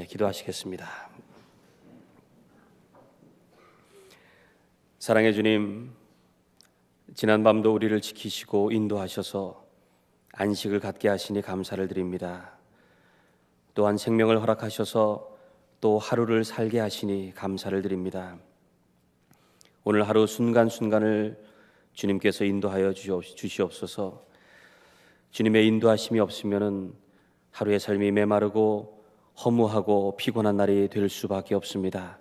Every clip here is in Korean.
기도하시겠습니다. 사랑의 주님, 지난밤도 우리를 지키시고 인도하셔서 안식을 갖게 하시니 감사를 드립니다. 또한 생명을 허락하셔서 또 하루를 살게 하시니 감사를 드립니다. 오늘 하루 순간순간을 주님께서 인도하여 주시옵소서. 주님의 인도하심이 없으면 하루의 삶이 메마르고 허무하고 피곤한 날이 될 수밖에 없습니다.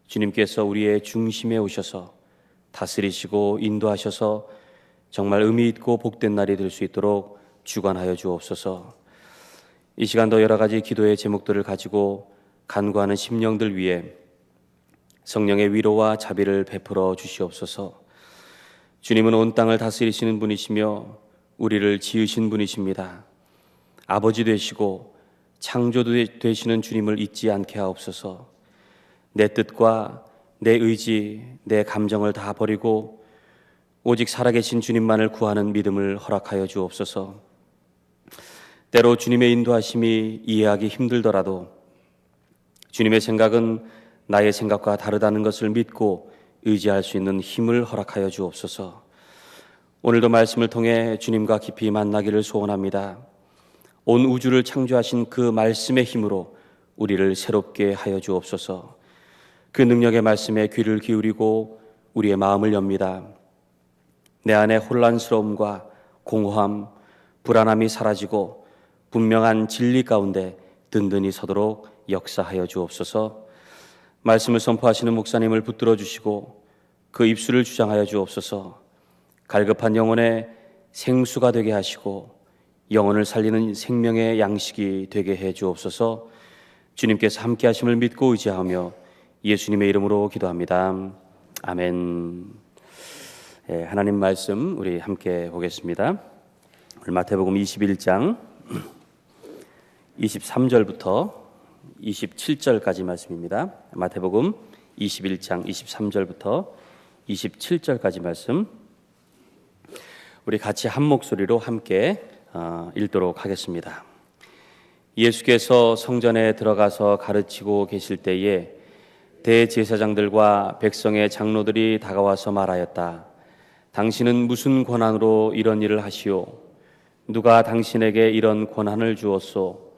주님께서 우리의 중심에 오셔서 다스리시고 인도하셔서 정말 의미 있고 복된 날이 될 수 있도록 주관하여 주옵소서. 이 시간도 여러 가지 기도의 제목들을 가지고 간구하는 심령들 위해 성령의 위로와 자비를 베풀어 주시옵소서. 주님은 온 땅을 다스리시는 분이시며 우리를 지으신 분이십니다. 아버지 되시고 창조 되시는 주님을 잊지 않게 하옵소서. 내 뜻과 내 의지, 내 감정을 다 버리고 오직 살아계신 주님만을 구하는 믿음을 허락하여 주옵소서. 때로 주님의 인도하심이 이해하기 힘들더라도 주님의 생각은 나의 생각과 다르다는 것을 믿고 의지할 수 있는 힘을 허락하여 주옵소서. 오늘도 말씀을 통해 주님과 깊이 만나기를 소원합니다. 온 우주를 창조하신 그 말씀의 힘으로 우리를 새롭게 하여 주옵소서. 그 능력의 말씀에 귀를 기울이고 우리의 마음을 엽니다. 내 안에 혼란스러움과 공허함, 불안함이 사라지고 분명한 진리 가운데 든든히 서도록 역사하여 주옵소서. 말씀을 선포하시는 목사님을 붙들어 주시고 그 입술을 주장하여 주옵소서. 갈급한 영혼의 생수가 되게 하시고 영혼을 살리는 생명의 양식이 되게 해 주옵소서. 주님께서 함께 하심을 믿고 의지하며 예수님의 이름으로 기도합니다. 아멘. 하나님 말씀 우리 함께 보겠습니다. 마태복음 21장 23절부터 27절까지 말씀입니다. 마태복음 21장 23절부터 27절까지 말씀 우리 같이 한 목소리로 함께 읽도록 하겠습니다. 예수께서 성전에 들어가서 가르치고 계실 때에 대제사장들과 백성의 장로들이 다가와서 말하였다. 당신은 무슨 권한으로 이런 일을 하시오? 누가 당신에게 이런 권한을 주었소?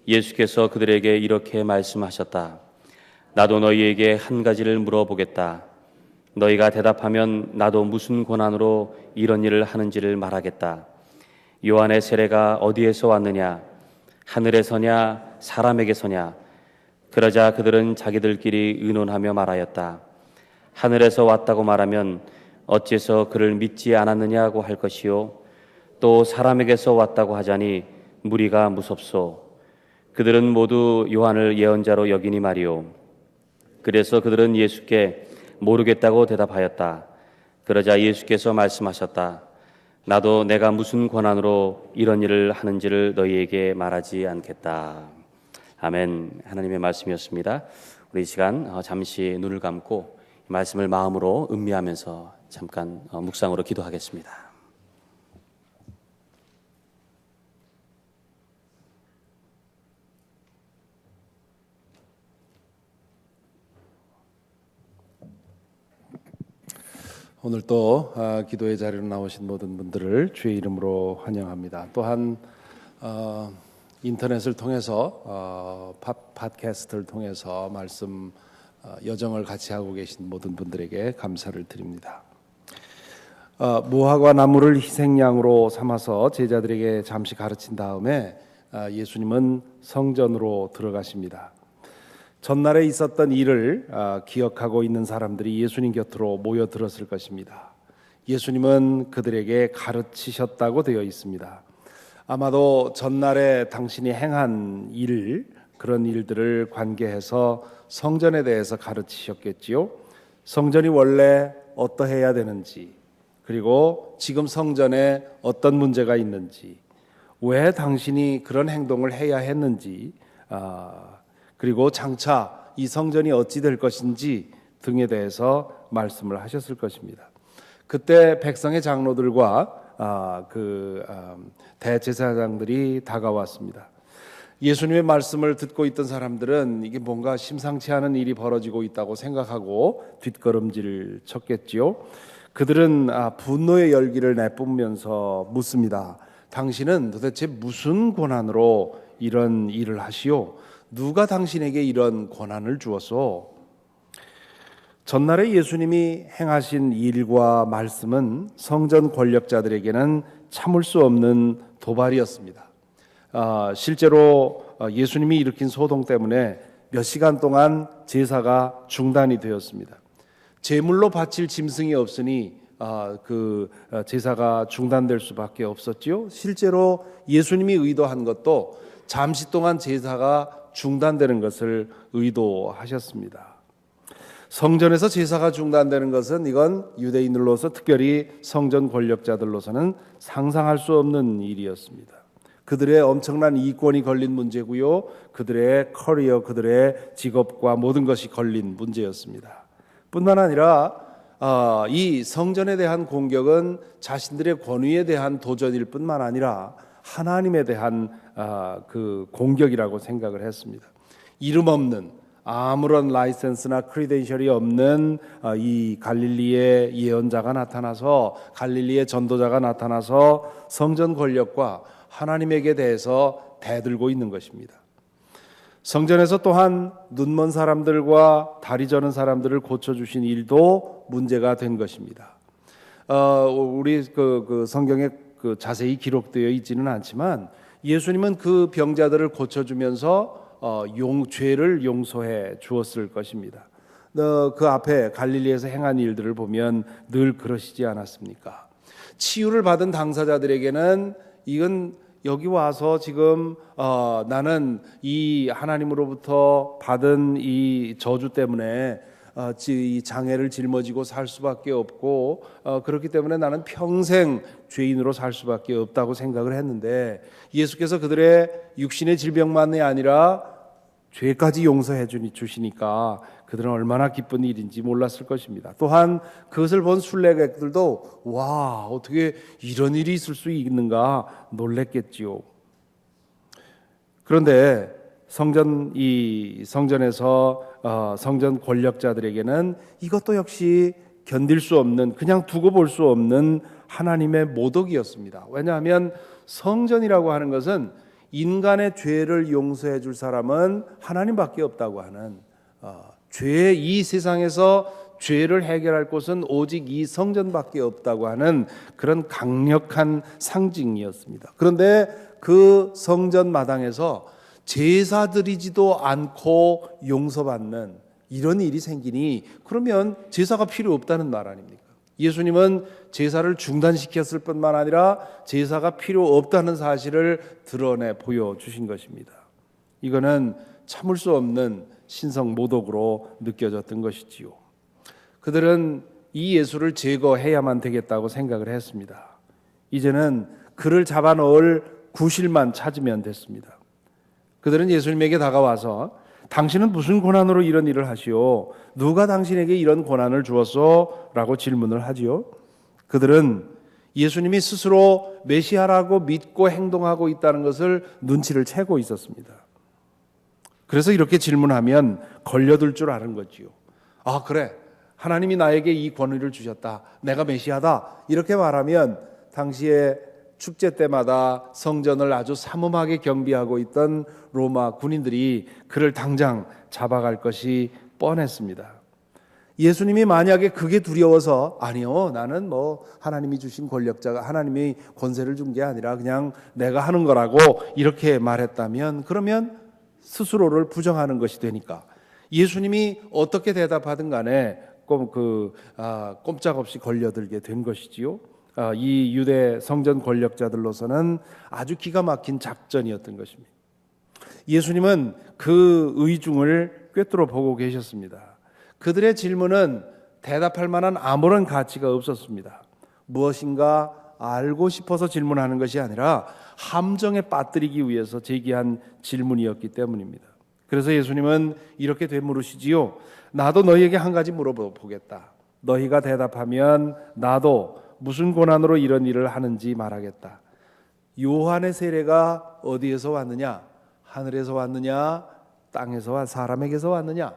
예수께서 그들에게 이렇게 말씀하셨다. 나도 너희에게 한 가지를 물어보겠다. 너희가 대답하면 나도 무슨 권한으로 이런 일을 하는지를 말하겠다. 요한의 세례가 어디에서 왔느냐? 하늘에서냐? 사람에게서냐? 그러자 그들은 자기들끼리 의논하며 말하였다. 하늘에서 왔다고 말하면 어째서 그를 믿지 않았느냐고 할 것이요. 또 사람에게서 왔다고 하자니 무리가 무섭소. 그들은 모두 요한을 예언자로 여기니 말이오. 그래서 그들은 예수께 모르겠다고 대답하였다. 그러자 예수께서 말씀하셨다. 나도 내가 무슨 권한으로 이런 일을 하는지를 너희에게 말하지 않겠다. 아멘. 하나님의 말씀이었습니다. 우리 이 시간 잠시 눈을 감고 말씀을 마음으로 음미하면서 잠깐 묵상으로 기도하겠습니다. 오늘 또 기도의 자리로 나오신 모든 분들을 주의 이름으로 환영합니다. 또한 인터넷을 통해서 팟캐스트를 통해서 말씀 여정을 같이 하고 계신 모든 분들에게 감사를 드립니다. 무화과 나무를 희생양으로 삼아서 제자들에게 잠시 가르친 다음에 예수님은 성전으로 들어가십니다. 전날에 있었던 일을 기억하고 있는 사람들이 예수님 곁으로 모여들었을 것입니다. 예수님은 그들에게 가르치셨다고 되어 있습니다. 아마도 전날에 당신이 행한 그런 일들을 관계해서 성전에 대해서 가르치셨겠지요. 성전이 원래 어떠해야 되는지, 그리고 지금 성전에 어떤 문제가 있는지, 왜 당신이 그런 행동을 해야 했는지, 그리고 장차 이 성전이 어찌 될 것인지 등에 대해서 말씀을 하셨을 것입니다. 그때 백성의 장로들과 대제사장들이 다가왔습니다. 예수님의 말씀을 듣고 있던 사람들은 이게 뭔가 심상치 않은 일이 벌어지고 있다고 생각하고 뒷걸음질 쳤겠지요. 그들은 분노의 열기를 내뿜으면서 묻습니다. 당신은 도대체 무슨 권한으로 이런 일을 하시오? 누가 당신에게 이런 권한을 주었소? 전날에 예수님이 행하신 일과 말씀은 성전 권력자들에게는 참을 수 없는 도발이었습니다. 실제로 예수님이 일으킨 소동 때문에 몇 시간 동안 제사가 중단이 되었습니다. 제물로 바칠 짐승이 없으니 그 제사가 중단될 수밖에 없었지요. 실제로 예수님이 의도한 것도 잠시 동안 제사가 중단되는 것을 의도하셨습니다. 성전에서 제사가 중단되는 것은 이건 유대인들로서 특별히 성전 권력자들로서는 상상할 수 없는 일이었습니다. 그들의 엄청난 이권이 걸린 문제고요. 그들의 커리어, 그들의 직업과 모든 것이 걸린 문제였습니다. 뿐만 아니라 이 성전에 대한 공격은 자신들의 권위에 대한 도전일 뿐만 아니라 하나님에 대한 그 공격이라고 생각을 했습니다. 이름 없는 아무런 라이센스나 크리덴셜이 없는 이 갈릴리의 예언자가 나타나서 갈릴리의 전도자가 나타나서 성전 권력과 하나님에게 대해서 대들고 있는 것입니다. 성전에서 또한 눈먼 사람들과 다리 저는 사람들을 고쳐주신 일도 문제가 된 것입니다. 우리 그 성경에 그 자세히 기록되어 있지는 않지만 예수님은 그 병자들을 고쳐주면서 죄를 용서해 주었을 것입니다. 그 앞에 갈릴리에서 행한 일들을 보면 늘 그러시지 않았습니까? 치유를 받은 당사자들에게는 이건 여기 와서 지금 나는 이 하나님으로부터 받은 이 저주 때문에 이 장애를 짊어지고 살 수밖에 없고 그렇기 때문에 나는 평생 죄인으로 살 수밖에 없다고 생각을 했는데 예수께서 그들의 육신의 질병만이 아니라 죄까지 용서해 주시니까 그들은 얼마나 기쁜 일인지 몰랐을 것입니다. 또한 그것을 본 순례객들도 와, 어떻게 이런 일이 있을 수 있는가 놀랬겠지요. 그런데 성전에서 성전 권력자들에게는 이것도 역시 견딜 수 없는, 그냥 두고 볼 수 없는 하나님의 모독이었습니다. 왜냐하면 성전이라고 하는 것은 인간의 죄를 용서해 줄 사람은 하나님밖에 없다고 하는 이 세상에서 죄를 해결할 곳은 오직 이 성전밖에 없다고 하는 그런 강력한 상징이었습니다. 그런데 그 성전 마당에서 제사 드리지도 않고 용서받는 이런 일이 생기니 그러면 제사가 필요 없다는 말 아닙니까? 예수님은 제사를 중단시켰을 뿐만 아니라 제사가 필요 없다는 사실을 드러내 보여주신 것입니다. 이거는 참을 수 없는 신성 모독으로 느껴졌던 것이지요. 그들은 이 예수를 제거해야만 되겠다고 생각을 했습니다. 이제는 그를 잡아넣을 구실만 찾으면 됐습니다. 그들은 예수님에게 다가와서 당신은 무슨 권한으로 이런 일을 하시오? 누가 당신에게 이런 권한을 주었소? 라고 질문을 하지요. 그들은 예수님이 스스로 메시아라고 믿고 행동하고 있다는 것을 눈치를 채고 있었습니다. 그래서 이렇게 질문하면 걸려들 줄 아는 거지요. 아, 그래. 하나님이 나에게 이 권위를 주셨다. 내가 메시아다. 이렇게 말하면 당시에 축제 때마다 성전을 아주 삼엄하게 경비하고 있던 로마 군인들이 그를 당장 잡아갈 것이 뻔했습니다. 예수님이 만약에 그게 두려워서 아니요, 나는 하나님이 주신 권력자가 하나님이 권세를 준 게 아니라 그냥 내가 하는 거라고 이렇게 말했다면 그러면 스스로를 부정하는 것이 되니까 예수님이 어떻게 대답하든 간에 꼼짝없이 걸려들게 된 것이지요. 이 유대 성전 권력자들로서는 아주 기가 막힌 작전이었던 것입니다. 예수님은 그 의중을 꿰뚫어 보고 계셨습니다. 그들의 질문은 대답할 만한 아무런 가치가 없었습니다. 무엇인가 알고 싶어서 질문하는 것이 아니라 함정에 빠뜨리기 위해서 제기한 질문이었기 때문입니다. 그래서 예수님은 이렇게 되물으시지요. 나도 너희에게 한 가지 물어보겠다. 너희가 대답하면 나도 무슨 권한으로 이런 일을 하는지 말하겠다. 요한의 세례가 어디에서 왔느냐? 하늘에서 왔느냐 땅에서 사람에게서 왔느냐?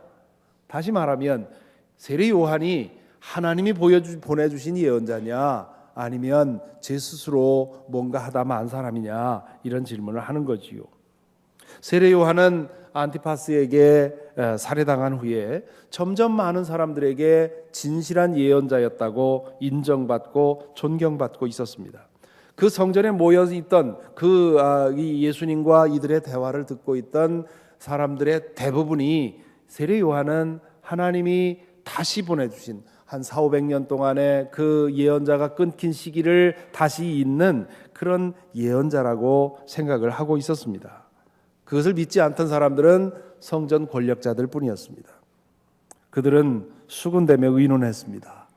다시 말하면 세례 요한이 하나님이 보내주신 예언자냐 아니면 제 스스로 뭔가 하다 만 사람이냐 이런 질문을 하는 거지요. 세례 요한은 안티파스에게 살해당한 후에 점점 많은 사람들에게 진실한 예언자였다고 인정받고 존경받고 있었습니다. 그 성전에 모여 있던 이 예수님과 이들의 대화를 듣고 있던 사람들의 대부분이 세례 요한은 하나님이 다시 보내주신 한 400~500년 동안의 그 예언자가 끊긴 시기를 다시 잇는 그런 예언자라고 생각을 하고 있었습니다. 그것을 믿지 않던 사람들은 성전 권력자들 뿐이었습니다. 그들은 수군대며 의논했습니다.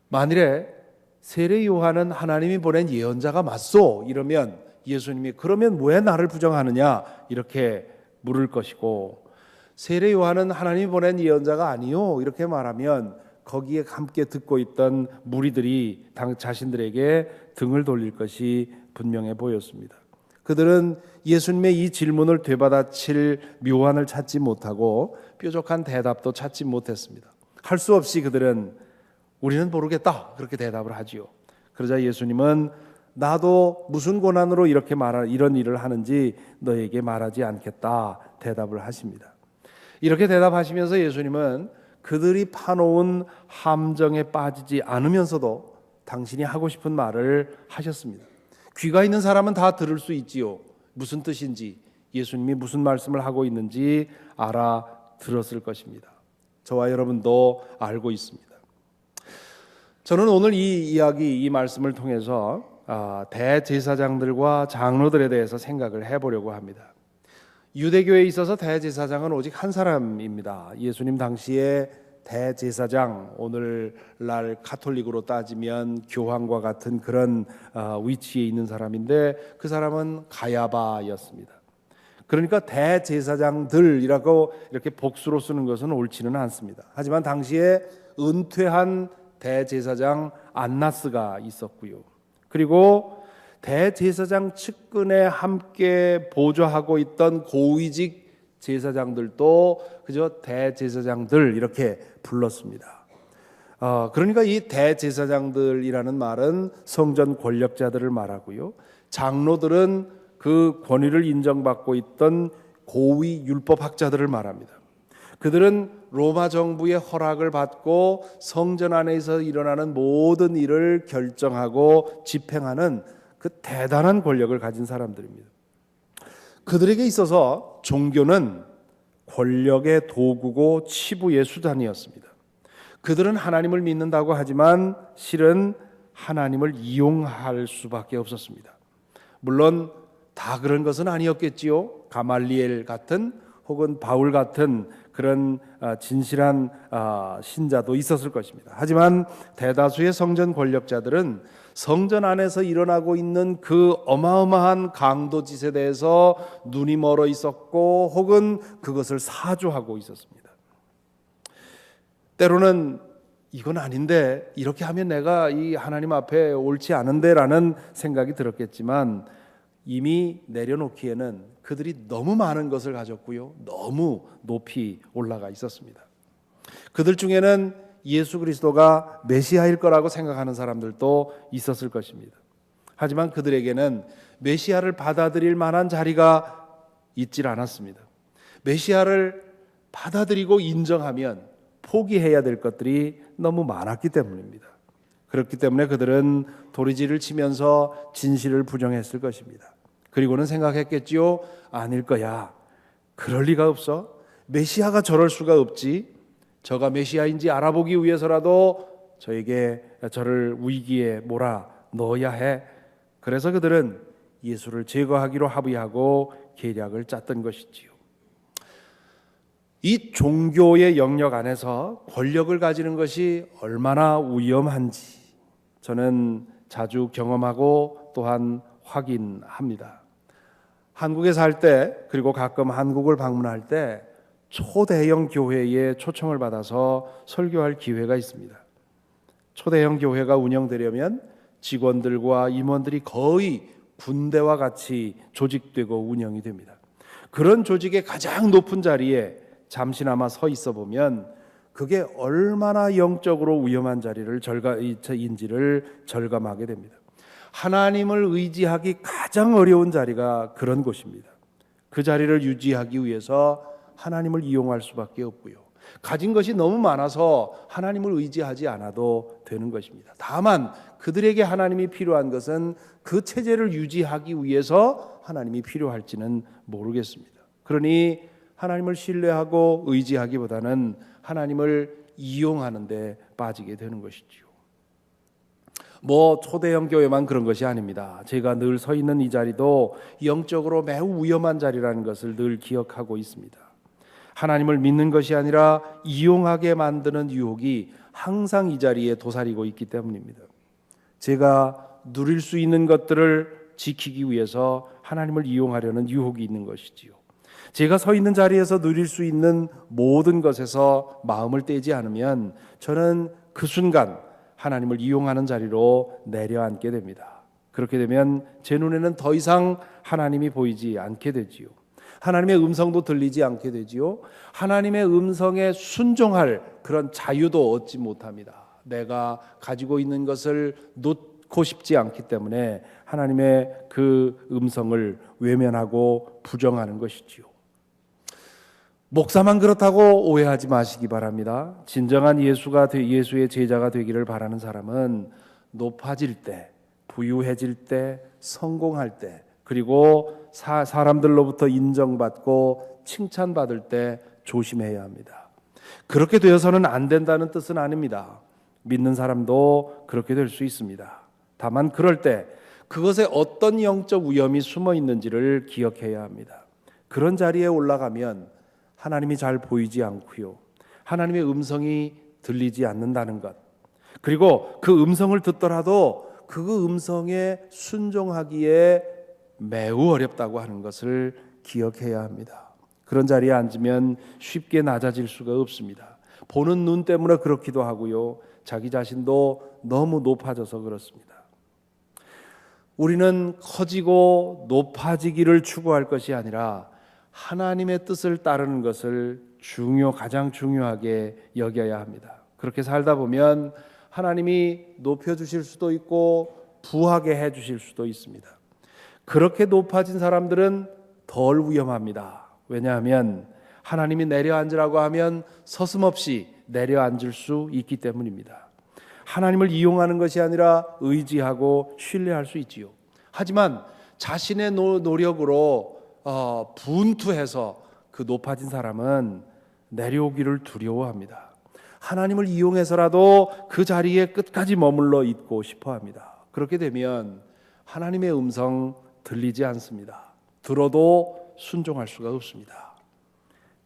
만일에 세례 요한은 하나님이 보낸 예언자가 맞소 이러면 예수님이 그러면 왜 나를 부정하느냐 이렇게 물을 것이고, 세례 요한은 하나님이 보낸 예언자가 아니요 이렇게 말하면 거기에 함께 듣고 있던 무리들이 자신들에게 등을 돌릴 것이 분명해 보였습니다. 그들은 예수님의 이 질문을 되받아칠 묘안을 찾지 못하고 뾰족한 대답도 찾지 못했습니다. 할 수 없이 그들은 우리는 모르겠다 그렇게 대답을 하지요. 그러자 예수님은 나도 무슨 권한으로 이런 일을 하는지 너에게 말하지 않겠다 대답을 하십니다. 이렇게 대답하시면서 예수님은 그들이 파놓은 함정에 빠지지 않으면서도 당신이 하고 싶은 말을 하셨습니다. 귀가 있는 사람은 다 들을 수 있지요. 무슨 뜻인지, 예수님이 무슨 말씀을 하고 있는지 알아들었을 것입니다. 저와 여러분도 알고 있습니다. 저는 오늘 이 말씀을 통해서 대제사장들과 장로들에 대해서 생각을 해보려고 합니다. 유대교에 있어서 대제사장은 오직 한 사람입니다. 예수님 당시에 대제사장, 오늘날 가톨릭으로 따지면 교황과 같은 그런 위치에 있는 사람인데 그 사람은 가야바였습니다. 그러니까 대제사장들이라고 이렇게 복수로 쓰는 것은 옳지는 않습니다. 하지만 당시에 은퇴한 대제사장 안나스가 있었고요. 그리고 대제사장 측근에 함께 보좌하고 있던 고위직 제사장들도 그저 대제사장들 이렇게 불렀습니다. 그러니까 이 대제사장들이라는 말은 성전 권력자들을 말하고요. 장로들은 그 권위를 인정받고 있던 고위 율법학자들을 말합니다. 그들은 로마 정부의 허락을 받고 성전 안에서 일어나는 모든 일을 결정하고 집행하는 그 대단한 권력을 가진 사람들입니다. 그들에게 있어서 종교는 권력의 도구고 치부의 수단이었습니다. 그들은 하나님을 믿는다고 하지만 실은 하나님을 이용할 수밖에 없었습니다. 물론 다 그런 것은 아니었겠지요. 가말리엘 같은 혹은 바울 같은 그런 진실한 신자도 있었을 것입니다. 하지만 대다수의 성전 권력자들은 성전 안에서 일어나고 있는 그 어마어마한 강도짓에 대해서 눈이 멀어 있었고 혹은 그것을 사주하고 있었습니다. 때로는 이건 아닌데 이렇게 하면 내가 이 하나님 앞에 옳지 않은데 라는 생각이 들었겠지만 이미 내려놓기에는 그들이 너무 많은 것을 가졌고요. 너무 높이 올라가 있었습니다. 그들 중에는 예수 그리스도가 메시아일 거라고 생각하는 사람들도 있었을 것입니다. 하지만 그들에게는 메시아를 받아들일 만한 자리가 있질 않았습니다. 메시아를 받아들이고 인정하면 포기해야 될 것들이 너무 많았기 때문입니다. 그렇기 때문에 그들은 도리지를 치면서 진실을 부정했을 것입니다. 그리고는 생각했겠지요. 아닐 거야. 그럴 리가 없어. 메시아가 저럴 수가 없지. 저가 메시아인지 알아보기 위해서라도 저를 위기에 몰아 넣어야 해. 그래서 그들은 예수를 제거하기로 합의하고 계략을 짰던 것이지요. 이 종교의 영역 안에서 권력을 가지는 것이 얼마나 위험한지 저는 자주 경험하고 또한 확인합니다. 한국에 살 때 그리고 가끔 한국을 방문할 때 초대형 교회에 초청을 받아서 설교할 기회가 있습니다. 초대형 교회가 운영되려면 직원들과 임원들이 거의 군대와 같이 조직되고 운영이 됩니다. 그런 조직의 가장 높은 자리에 잠시나마 서 있어 보면 그게 얼마나 영적으로 위험한 인지를 절감하게 됩니다. 하나님을 의지하기 가장 어려운 자리가 그런 곳입니다. 그 자리를 유지하기 위해서 하나님을 이용할 수밖에 없고요. 가진 것이 너무 많아서 하나님을 의지하지 않아도 되는 것입니다. 다만 그들에게 하나님이 필요한 것은 그 체제를 유지하기 위해서 하나님이 필요할지는 모르겠습니다. 그러니 하나님을 신뢰하고 의지하기보다는 하나님을 이용하는 데 빠지게 되는 것이지요. 초대형 교회만 그런 것이 아닙니다. 제가 늘 서 있는 이 자리도 영적으로 매우 위험한 자리라는 것을 늘 기억하고 있습니다. 하나님을 믿는 것이 아니라 이용하게 만드는 유혹이 항상 이 자리에 도사리고 있기 때문입니다. 제가 누릴 수 있는 것들을 지키기 위해서 하나님을 이용하려는 유혹이 있는 것이지요. 제가 서 있는 자리에서 누릴 수 있는 모든 것에서 마음을 떼지 않으면 저는 그 순간 하나님을 이용하는 자리로 내려앉게 됩니다. 그렇게 되면 제 눈에는 더 이상 하나님이 보이지 않게 되지요. 하나님의 음성도 들리지 않게 되지요. 하나님의 음성에 순종할 그런 자유도 얻지 못합니다. 내가 가지고 있는 것을 놓고 싶지 않기 때문에 하나님의 그 음성을 외면하고 부정하는 것이지요. 목사만 그렇다고 오해하지 마시기 바랍니다. 진정한 예수의 제자가 되기를 바라는 사람은 높아질 때, 부유해질 때, 성공할 때, 그리고 사람들로부터 인정받고 칭찬받을 때 조심해야 합니다. 그렇게 되어서는 안 된다는 뜻은 아닙니다. 믿는 사람도 그렇게 될 수 있습니다. 다만 그럴 때 그것에 어떤 영적 위험이 숨어 있는지를 기억해야 합니다. 그런 자리에 올라가면 하나님이 잘 보이지 않고요. 하나님의 음성이 들리지 않는다는 것. 그리고 그 음성을 듣더라도 그 음성에 순종하기에 매우 어렵다고 하는 것을 기억해야 합니다. 그런 자리에 앉으면 쉽게 낮아질 수가 없습니다. 보는 눈 때문에 그렇기도 하고요. 자기 자신도 너무 높아져서 그렇습니다. 우리는 커지고 높아지기를 추구할 것이 아니라 하나님의 뜻을 따르는 것을 가장 중요하게 여겨야 합니다. 그렇게 살다 보면 하나님이 높여주실 수도 있고 부하게 해주실 수도 있습니다. 그렇게 높아진 사람들은 덜 위험합니다. 왜냐하면 하나님이 내려앉으라고 하면 서슴없이 내려앉을 수 있기 때문입니다. 하나님을 이용하는 것이 아니라 의지하고 신뢰할 수 있지요. 하지만 자신의 노력으로 분투해서 그 높아진 사람은 내려오기를 두려워합니다. 하나님을 이용해서라도 그 자리에 끝까지 머물러 있고 싶어합니다. 그렇게 되면 하나님의 음성 들리지 않습니다. 들어도 순종할 수가 없습니다.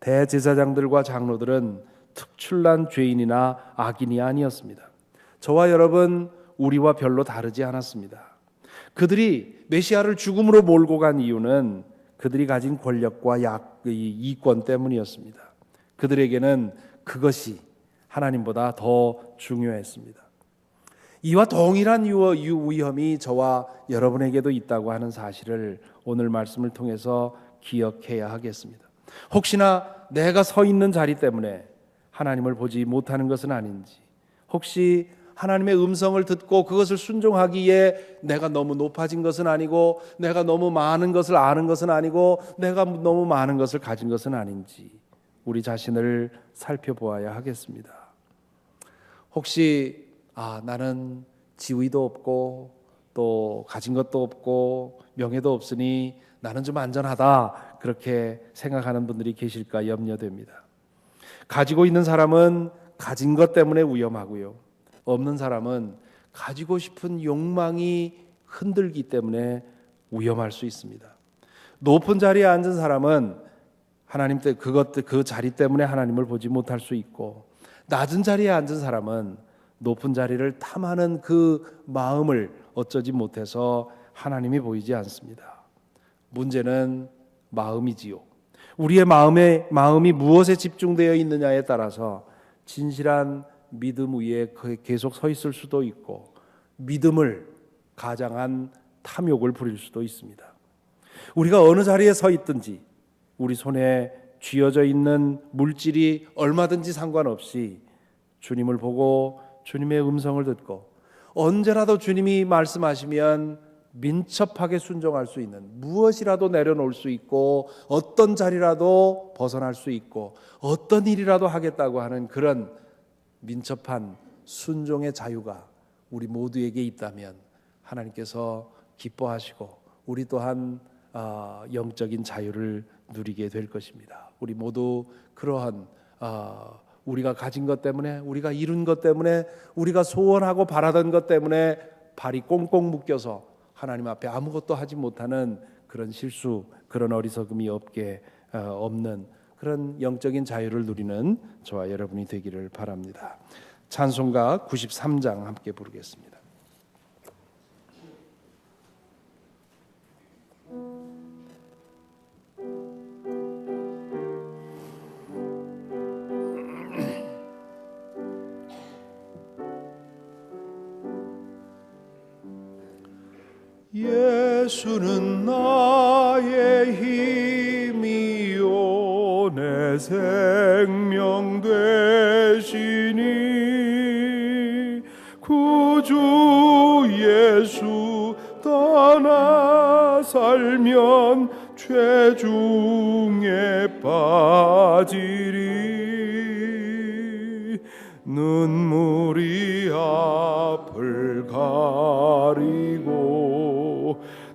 대제사장들과 장로들은 특출난 죄인이나 악인이 아니었습니다. 저와 여러분 우리와 별로 다르지 않았습니다. 그들이 메시아를 죽음으로 몰고 간 이유는 그들이 가진 권력과 이권 때문이었습니다. 그들에게는 그것이 하나님보다 더 중요했습니다. 이와 동일한 위험이 저와 여러분에게도 있다고 하는 사실을 오늘 말씀을 통해서 기억해야 하겠습니다. 혹시나 내가 서 있는 자리 때문에 하나님을 보지 못하는 것은 아닌지, 혹시 하나님의 음성을 듣고 그것을 순종하기에 내가 너무 높아진 것은 아니고, 내가 너무 많은 것을 아는 것은 아니고, 내가 너무 많은 것을 가진 것은 아닌지 우리 자신을 살펴보아야 하겠습니다. 혹시 나는 지위도 없고 또 가진 것도 없고 명예도 없으니 나는 좀 안전하다, 그렇게 생각하는 분들이 계실까 염려됩니다. 가지고 있는 사람은 가진 것 때문에 위험하고요, 없는 사람은 가지고 싶은 욕망이 흔들기 때문에 위험할 수 있습니다. 높은 자리에 앉은 사람은 하나님 때 그 자리 때문에 하나님을 보지 못할 수 있고, 낮은 자리에 앉은 사람은 높은 자리를 탐하는 그 마음을 어쩌지 못해서 하나님이 보이지 않습니다. 문제는 마음이지요. 우리의 마음이 무엇에 집중되어 있느냐에 따라서 진실한 믿음 위에 계속 서 있을 수도 있고, 믿음을 가장한 탐욕을 부릴 수도 있습니다. 우리가 어느 자리에 서 있든지 우리 손에 쥐어져 있는 물질이 얼마든지 상관없이 주님을 보고 주님의 음성을 듣고 언제라도 주님이 말씀하시면 민첩하게 순종할 수 있는, 무엇이라도 내려놓을 수 있고 어떤 자리라도 벗어날 수 있고 어떤 일이라도 하겠다고 하는 그런 민첩한 순종의 자유가 우리 모두에게 있다면 하나님께서 기뻐하시고 우리 또한 영적인 자유를 누리게 될 것입니다. 우리 모두 그러한 우리가 가진 것 때문에, 우리가 이룬 것 때문에, 우리가 소원하고 바라던 것 때문에 발이 꽁꽁 묶여서 하나님 앞에 아무것도 하지 못하는 그런 실수, 그런 어리석음이 없는 그런 영적인 자유를 누리는 저와 여러분이 되기를 바랍니다. 찬송가 93장 함께 부르겠습니다. 예수는 나의 힘이요 내 생명 되시니 구주 예수 떠나 살면 죄중에 빠지리 눈물이 앞을 가리고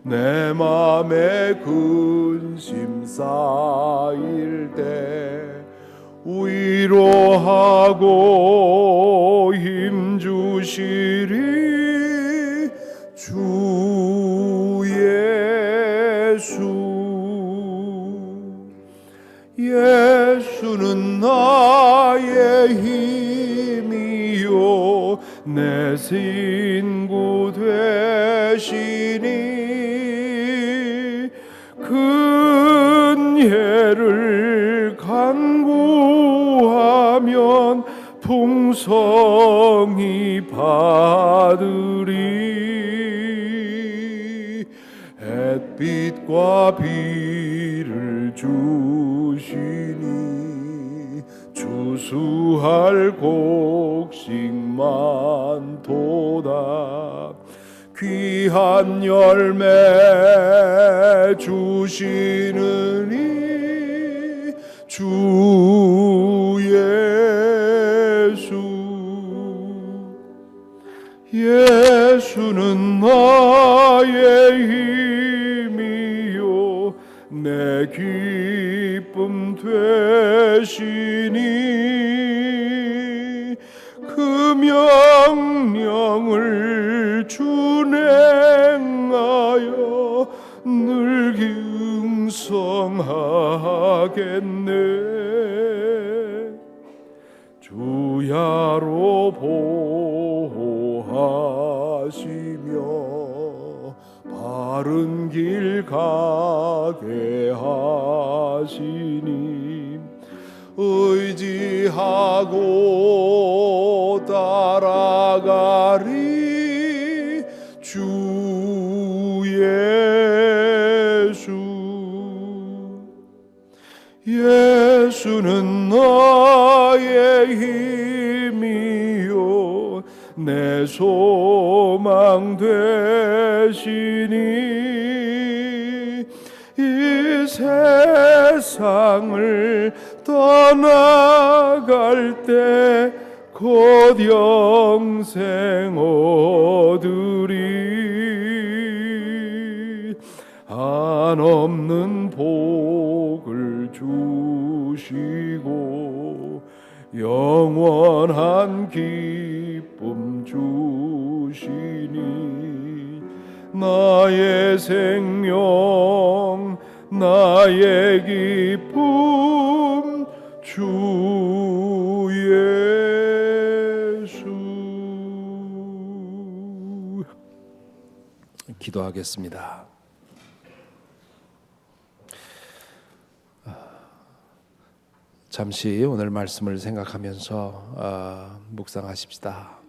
내 맘에 근심 쌓일 때 위로하고 힘주시리 주 예수는 나의 힘이요 내 신구 되시니 근혜를 간구하면 풍성히 받으리 햇빛과 비를 주시니 추수할 곡식만 도다 귀한 열매 주시느니 주 예수는 나의 힘이요 내 기쁨 되시니 그 명령을 준행하여 늘 경성하겠네 주야로 보호하시며 바른 길 가게 하시니 의지하고 따라가리 주 예수는 나의 힘이요 내 소망 되시니 이 세상을 떠나갈 때 곧 영생 얻으리 한없는 복을 주시고 영원한 기쁨 주시니 나의 생명 나의 기쁨 주 예수 기도하겠습니다. 잠시 오늘 말씀을 생각하면서 묵상하십시다.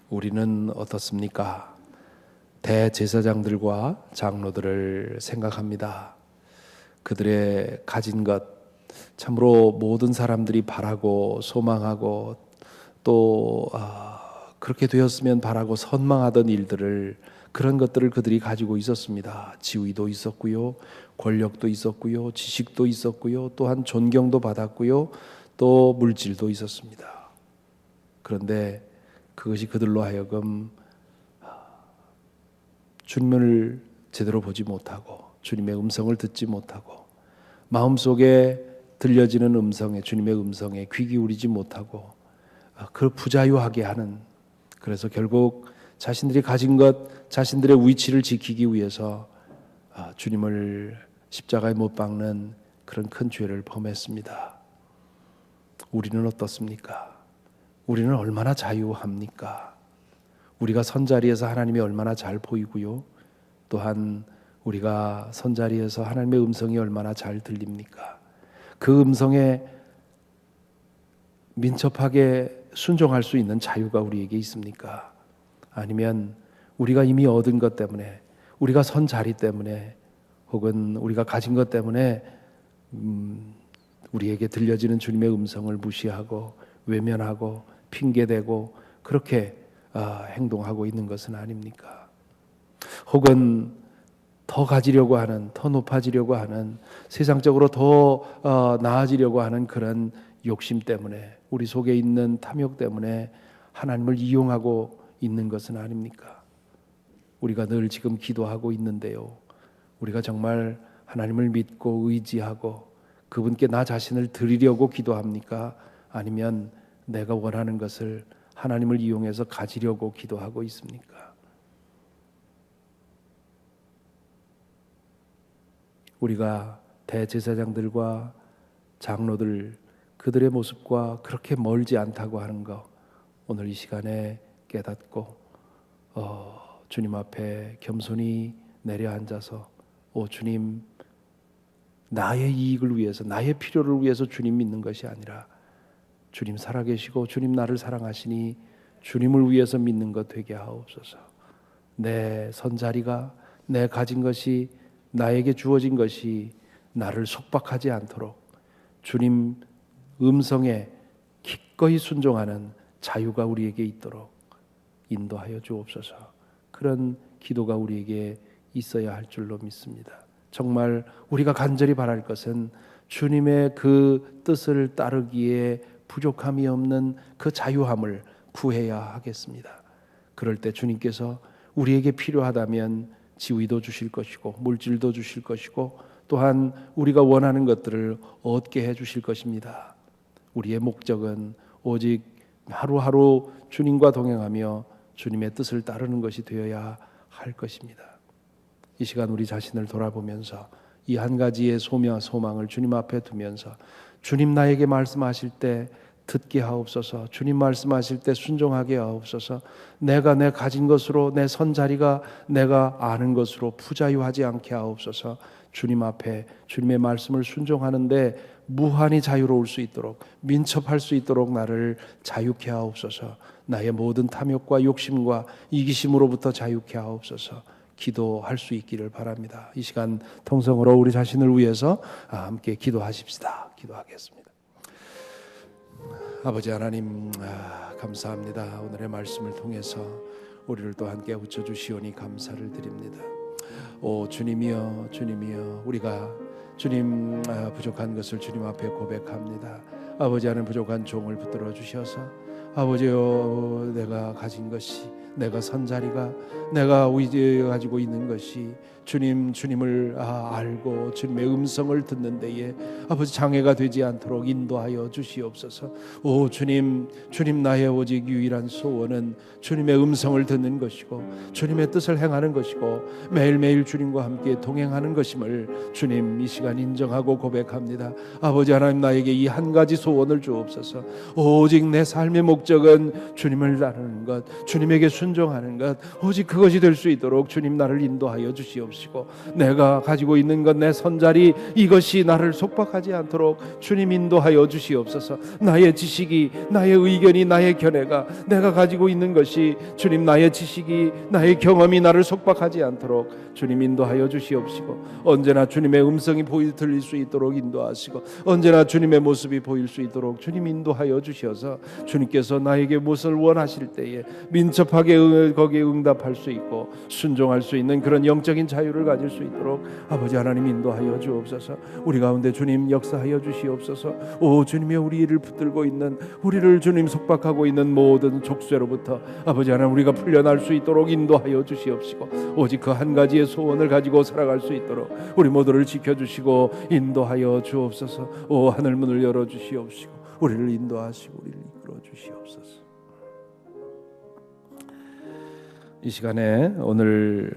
우리는 어떻습니까? 대제사장들과 장로들을 생각합니다. 그들의 가진 것, 참으로 모든 사람들이 바라고 소망하고 또 그렇게 되었으면 바라고 선망하던 일들을, 그런 것들을 그들이 가지고 있었습니다. 지위도 있었고요, 권력도 있었고요, 지식도 있었고요, 또한 존경도 받았고요, 또 물질도 있었습니다. 그런데 그것이 그들로 하여금 주님을 제대로 보지 못하고 주님의 음성을 듣지 못하고 마음속에 들려지는 음성에, 주님의 음성에 귀 기울이지 못하고 그 부자유하게 하는, 그래서 결국 자신들이 가진 것, 자신들의 위치를 지키기 위해서 주님을 십자가에 못 박는 그런 큰 죄를 범했습니다. 우리는 어떻습니까? 우리는 얼마나 자유합니까? 우리가 선자리에서 하나님이 얼마나 잘 보이고요, 또한 우리가 선자리에서 하나님의 음성이 얼마나 잘 들립니까? 그 음성에 민첩하게 순종할 수 있는 자유가 우리에게 있습니까? 아니면 우리가 이미 얻은 것 때문에, 우리가 선 자리 때문에, 혹은 우리가 가진 것 때문에 우리에게 들려지는 주님의 음성을 무시하고 외면하고 핑계대고 그렇게 행동하고 있는 것은 아닙니까? 혹은 더 가지려고 하는, 더 높아지려고 하는, 세상적으로 더 나아지려고 하는 그런 욕심 때문에, 우리 속에 있는 탐욕 때문에 하나님을 이용하고 있는 것은 아닙니까? 우리가 늘 지금 기도하고 있는데요, 우리가 정말 하나님을 믿고 의지하고 그분께 나 자신을 드리려고 기도합니까? 아니면 내가 원하는 것을 하나님을 이용해서 가지려고 기도하고 있습니까? 우리가 대제사장들과 장로들, 그들의 모습과 그렇게 멀지 않다고 하는 것, 오늘 이 시간에 깨닫고 주님 앞에 겸손히 내려앉아서, 오 주님, 나의 이익을 위해서, 나의 필요를 위해서 주님 믿는 것이 아니라 주님 살아계시고 주님 나를 사랑하시니 주님을 위해서 믿는 것 되게 하옵소서. 내 선자리가, 내 가진 것이, 나에게 주어진 것이 나를 속박하지 않도록 주님 음성에 기꺼이 순종하는 자유가 우리에게 있도록 인도하여 주옵소서. 그런 기도가 우리에게 있어야 할 줄로 믿습니다. 정말 우리가 간절히 바랄 것은 주님의 그 뜻을 따르기에 부족함이 없는 그 자유함을 구해야 하겠습니다. 그럴 때 주님께서 우리에게 필요하다면 지위도 주실 것이고 물질도 주실 것이고 또한 우리가 원하는 것들을 얻게 해 주실 것입니다. 우리의 목적은 오직 하루하루 주님과 동행하며 주님의 뜻을 따르는 것이 되어야 할 것입니다. 이 시간 우리 자신을 돌아보면서 이 한 가지의 소망을 주님 앞에 두면서, 주님 나에게 말씀하실 때 듣게 하옵소서, 주님 말씀하실 때 순종하게 하옵소서, 내가 내 가진 것으로, 내 선자리가 내가 아는 것으로 부자유하지 않게 하옵소서. 주님 앞에 주님의 말씀을 순종하는데 무한히 자유로울 수 있도록, 민첩할 수 있도록 나를 자유케 하옵소서. 나의 모든 탐욕과 욕심과 이기심으로부터 자유케 하옵소서. 기도할 수 있기를 바랍니다. 이 시간 통성으로 우리 자신을 위해서 함께 기도하십시다. 기도하겠습니다. 아버지 하나님, 감사합니다. 오늘의 말씀을 통해서 우리를 또 함께 웃쳐 주시오니 감사를 드립니다. 오 주님이여, 주님이여, 우리가 주님 부족한 것을 주님 앞에 고백합니다. 아버지 하나님, 부족한 종을 붙들어 주셔서 아버지여, 내가 가진 것이, 내가 선 자리가, 내가 가지고 있는 것이 주님을 알고 주님의 음성을 듣는 데에 아버지 장애가 되지 않도록 인도하여 주시옵소서. 오 주님 나의 오직 유일한 소원은 주님의 음성을 듣는 것이고 주님의 뜻을 행하는 것이고 매일매일 주님과 함께 동행하는 것임을 주님 이 시간 인정하고 고백합니다. 아버지 하나님, 나에게 이 한 가지 소원을 주옵소서. 오직 내 삶의 목적은 주님을 따르는 것, 주님에게 순종하는 것, 오직 그것이 될 수 있도록 주님 나를 인도하여 주시옵시고, 내가 가지고 있는 것, 내 손자리, 이것이 나를 속박하지 않도록 주님 인도하여 주시옵소서. 나의 지식이, 나의 의견이, 나의 견해가, 내가 가지고 있는 것이 주님, 나의 지식이, 나의 경험이 나를 속박하지 않도록 주님 인도하여 주시옵시고, 언제나 주님의 음성이 들릴 수 있도록 인도하시고, 언제나 주님의 모습이 보일 수 있도록 주님 인도하여 주셔서 주님께서 나에게 무엇을 원하실 때에 민첩하게 거기에 응답할 수 있고 순종할 수 있는 그런 영적인 자유를 가질 수 있도록 아버지 하나님 인도하여 주옵소서. 우리 가운데 주님 역사하여 주시옵소서. 오 주님의 우리를 붙들고 있는, 우리를 주님 속박하고 있는 모든 족쇄로부터 아버지 하나님 우리가 풀려날 수 있도록 인도하여 주시옵시고, 오직 그 한 가지의 소원을 가지고 살아갈 수 있도록 우리 모두를 지켜주시고 인도하여 주옵소서. 오 하늘 문을 열어주시옵시고 우리를 인도하시고 우리를 이끌어 주시옵소서. 이 시간에 오늘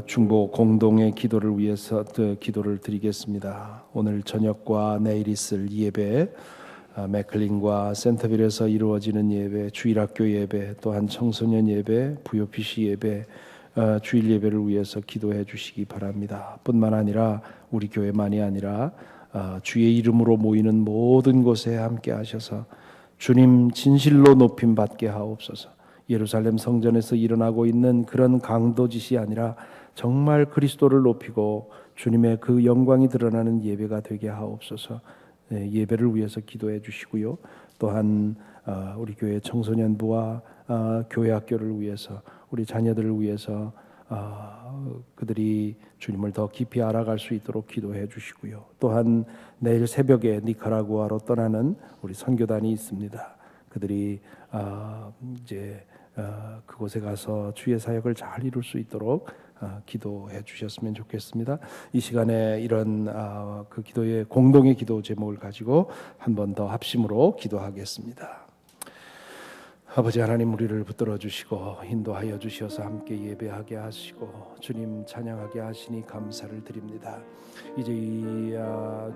중보 공동의 기도를 위해서 기도를 드리겠습니다. 오늘 저녁과 내일 있을 예배, 맥클린과 센터빌에서 이루어지는 예배, 주일학교 예배, 또한 청소년 예배, VOPC 예배, 주일 예배를 위해서 기도해 주시기 바랍니다. 뿐만 아니라 우리 교회만이 아니라 주의 이름으로 모이는 모든 곳에 함께 하셔서 주님 진실로 높임 받게 하옵소서. 예루살렘 성전에서 일어나고 있는 그런 강도짓이 아니라 정말 그리스도를 높이고 주님의 그 영광이 드러나는 예배가 되게 하옵소서. 예배를 위해서 기도해 주시고요. 또한 우리 교회 청소년부와 교회 학교를 위해서, 우리 자녀들을 위해서 그들이 주님을 더 깊이 알아갈 수 있도록 기도해 주시고요. 또한 내일 새벽에 니카라구아로 떠나는 우리 선교단이 있습니다. 그들이 이제 그곳에 가서 주의 사역을 잘 이룰 수 있도록 기도해 주셨으면 좋겠습니다. 이 시간에 이런 그 기도의 공동의 기도 제목을 가지고 한 번 더 합심으로 기도하겠습니다. 아버지 하나님, 우리를 붙들어 주시고 인도하여 주셔서 함께 예배하게 하시고 주님 찬양하게 하시니 감사를 드립니다. 이제 이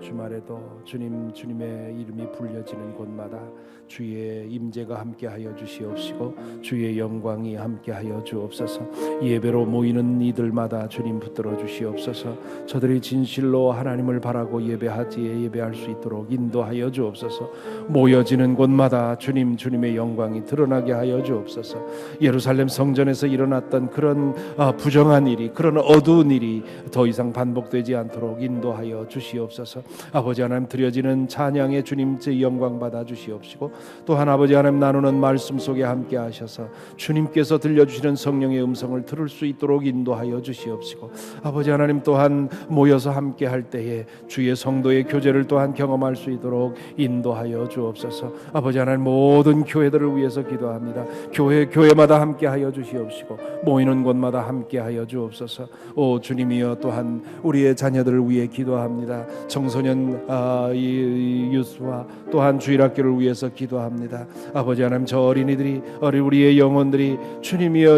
주말에도 주님의 이름이 불려지는 곳마다 주의 임재가 함께하여 주시옵시고 주의 영광이 함께하여 주옵소서. 예배로 모이는 이들마다 주님 붙들어 주시옵소서. 저들이 진실로 하나님을 바라고 예배할 수 있도록 인도하여 주옵소서. 모여지는 곳마다 주님의 영광이 드러나게 하여 주옵소서. 예루살렘 성전에서 일어났던 그런 부정한 일이, 그런 어두운 일이 더 이상 반복되지 않도록 인도하여 주시옵소서. 아버지 하나님, 드려지는 찬양에 주님 제 영광 받아 주시옵시고, 또한 아버지 하나님 나누는 말씀 속에 함께 하셔서 주님께서 들려주시는 성령의 음성을 들을 수 있도록 인도하여 주시옵시고, 아버지 하나님 또한 모여서 함께 할 때에 주의 성도의 교제를 또한 경험할 수 있도록 인도하여 주옵소서. 아버지 하나님, 모든 교회들을 위해서 기도합니다. 교회마다 함께 하여 주시옵시고 모이는 곳마다 함께 하여 주옵소서. 오 주님이여, 또한 우리의 자녀들을 위해 기도합니다. 청소년 유스와 또한 주일학교를 위해서 기도합니다. 아버지 하나님, 저 어린이들이, 우리의 영혼들이 주님이여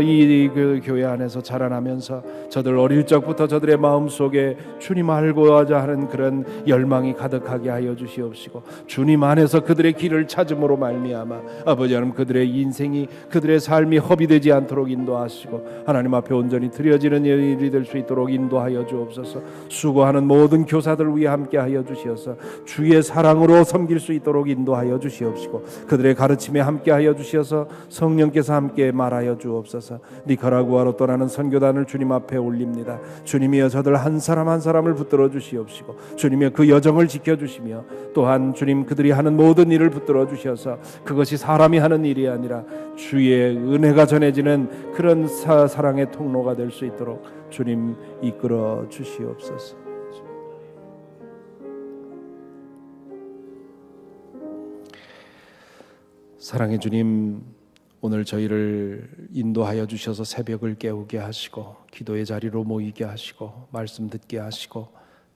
그 교회 안에서 자라나면서 저들 어릴 적부터 저들의 마음속에 주님 알고자 하는 그런 열망이 가득하게 하여 주시옵시고 주님 안에서 그들의 길을 찾음으로 말미암아 아버지 하나님 그들의 인생이, 그들의 삶이 허비되지 않도록 인도하시고 하나님 앞에 온전히 드려지는 일이 될 수 있도록 인도하여 주옵소서. 수고하는 모든 교사들 위해 함께 하여 주시어서 주의 사랑으로 섬길 수 있도록 인도하여 주시옵시고 그들의 가르침에 함께 하여 주시어서 성령께서 함께 말하여 주옵소서. 니카라구아로 떠나는 선교단을 주님 앞에 올립니다. 주님이여, 저들 한 사람 한 사람을 붙들어 주시옵시고 주님의 그 여정을 지켜주시며 또한 주님 그들이 하는 모든 일을 붙들어 주셔서 그것이 사람이 하는 일이 아니라 주의 은혜가 전해지는 그런 사랑의 통로가 될 수 있도록 주님 이끌어 주시옵소서. 사랑의 주님, 오늘 저희를 인도하여 주셔서 새벽을 깨우게 하시고 기도의 자리로 모이게 하시고 말씀 듣게 하시고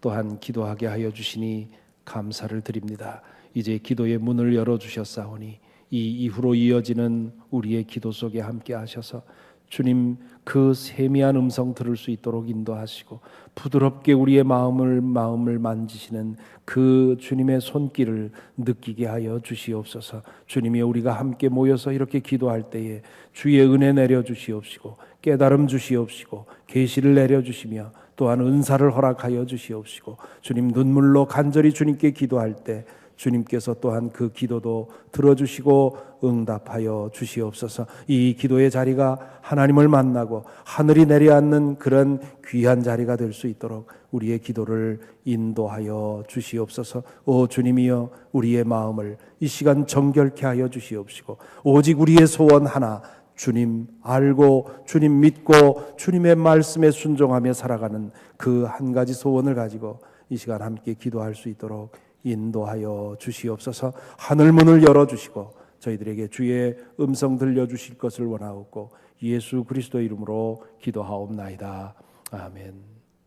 또한 기도하게 하여 주시니 감사를 드립니다. 이제 기도의 문을 열어주셨사오니 이 이후로 이어지는 우리의 기도 속에 함께 하셔서 주님 그 세미한 음성 들을 수 있도록 인도하시고 부드럽게 우리의 마음을 만지시는 그 주님의 손길을 느끼게 하여 주시옵소서. 주님이 우리가 함께 모여서 이렇게 기도할 때에 주의 은혜 내려 주시옵시고 깨달음 주시옵시고 계시를 내려 주시며 또한 은사를 허락하여 주시옵시고 주님 눈물로 간절히 주님께 기도할 때 주님께서 또한 그 기도도 들어주시고 응답하여 주시옵소서. 이 기도의 자리가 하나님을 만나고 하늘이 내려앉는 그런 귀한 자리가 될 수 있도록 우리의 기도를 인도하여 주시옵소서. 오 주님이여, 우리의 마음을 이 시간 정결케 하여 주시옵시고 오직 우리의 소원 하나, 주님 알고 주님 믿고 주님의 말씀에 순종하며 살아가는 그 한 가지 소원을 가지고 이 시간 함께 기도할 수 있도록 인도하여 주시옵소서. 하늘문을 열어주시고 저희들에게 주의 음성 들려주실 것을 원하옵고 예수 그리스도의 이름으로 기도하옵나이다. 아멘.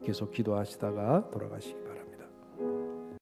계속 기도하시다가 돌아가시기 바랍니다.